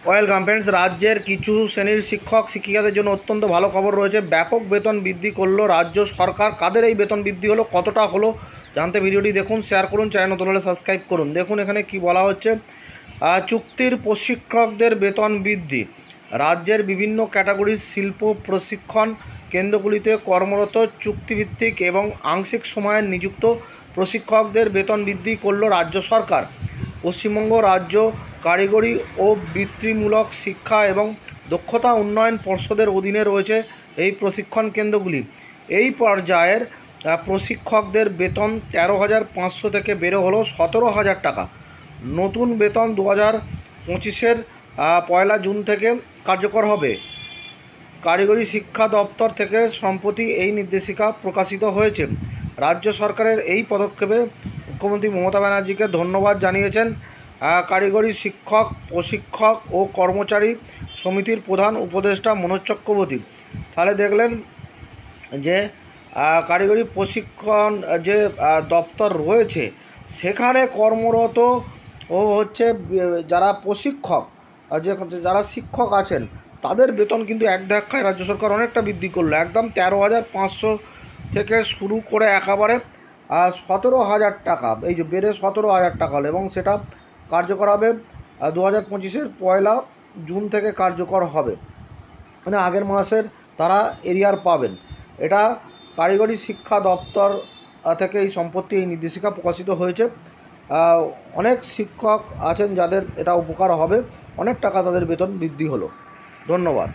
Welcome friends. রাজ্যের কিছু শ্রেণীর শিক্ষক শিক্ষিকাদের জন্য অত্যন্ত ভালো খবর রয়েছে। ব্যাপক বেতন বৃদ্ধি করলো রাজ্য সরকার। কাদের এই বেতন বৃদ্ধি হলো, কতটা হলো জানতে ভিডিওটি দেখুন, শেয়ার করুন, চ্যানেল নতুন হলে সাবস্ক্রাইব করুন। দেখুন এখানে কি বলা হচ্ছে। চুক্তির প্রশিক্ষকদের বেতন বৃদ্ধি। রাজ্যের বিভিন্ন ক্যাটাগরির শিল্প প্রশিক্ষণ কেন্দ্রগুলিতে কর্মরত চুক্তিভিত্তিক এবং আংশিক সময়ে নিযুক্ত প্রশিক্ষকদের বেতন বৃদ্ধি করল রাজ্য সরকার। পশ্চিমবঙ্গ রাজ্য কারিগরি ও বৃত্তিমূলক শিক্ষা এবং দক্ষতা উন্নয়ন পর্ষদের অধীনে রয়েছে এই প্রশিক্ষণ কেন্দ্রগুলি। এই পর্যায়ের প্রশিক্ষকদের বেতন 13,500 থেকে বেড়ে হলো 17,000 টাকা। নতুন বেতন 2025-এর 1 জুন থেকে কার্যকর হবে। কারিগরি শিক্ষা দপ্তর থেকে সম্প্রতি এই নির্দেশিকা প্রকাশিত হয়েছে। রাজ্য সরকারের এই পদক্ষেপে মুখ্যমন্ত্রী মমতা ব্যানার্জিকে ধন্যবাদ জানিয়েছেন কারিগরি শিক্ষক প্রশিক্ষক ও কর্মচারী সমিতির প্রধান উপদেষ্টা মনোজ চক্রবর্তী। তাহলে দেখলেন যে কারিগরি প্রশিক্ষণ যে দপ্তর রয়েছে সেখানে কর্মরত ও হচ্ছে যারা প্রশিক্ষক যারা শিক্ষক আছেন তাদের বেতন কিন্তু এক ধাক্কায় রাজ্য সরকার অনেকটা বৃদ্ধি করলো। একদম 13,500 থেকে শুরু করে একেবারে 17,000 টাকা, এই যে বেড়ে 17,000 টাকা হলো, এবং সেটা কার্যকর হবে 2025-এর 1 জুন থেকে কার্যকর হবে। মানে আগের মাসের তারা এরিয়ার পাবেন। এটা কারিগরি শিক্ষা দপ্তর থেকে এই সম্পত্তি এই নির্দেশিকা প্রকাশিত হয়েছে। অনেক শিক্ষক আছেন যাদের এটা উপকার হবে, অনেক টাকা তাদের বেতন বৃদ্ধি হলো। ধন্যবাদ।